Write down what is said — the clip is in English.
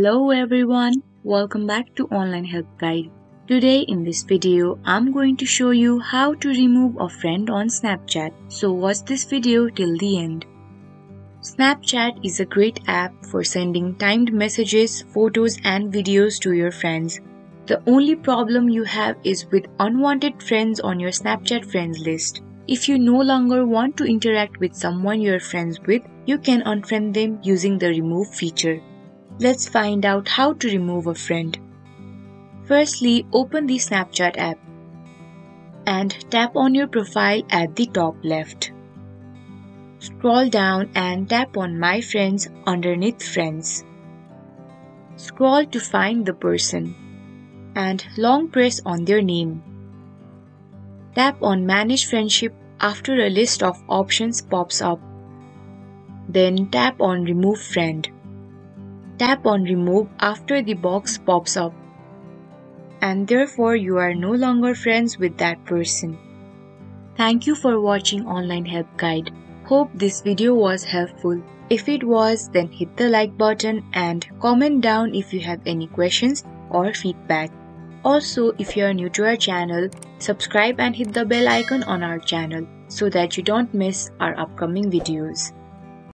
Hello everyone, welcome back to Online Help Guide. Today in this video, I'm going to show you how to remove a friend on Snapchat. So watch this video till the end. Snapchat is a great app for sending timed messages, photos and videos to your friends. The only problem you have is with unwanted friends on your Snapchat friends list. If you no longer want to interact with someone you're friends with, you can unfriend them using the remove feature. Let's find out how to remove a friend. Firstly, open the Snapchat app and tap on your profile at the top left. Scroll down and tap on My Friends underneath Friends. Scroll to find the person and long press on their name. Tap on Manage Friendship after a list of options pops up. Then tap on Remove Friend. Tap on Remove after the box pops up, and therefore you are no longer friends with that person. Thank you for watching Online Help Guide. Hope this video was helpful. If it was, then hit the like button and comment down if you have any questions or feedback. Also, if you are new to our channel, subscribe and hit the bell icon on our channel so that you don't miss our upcoming videos.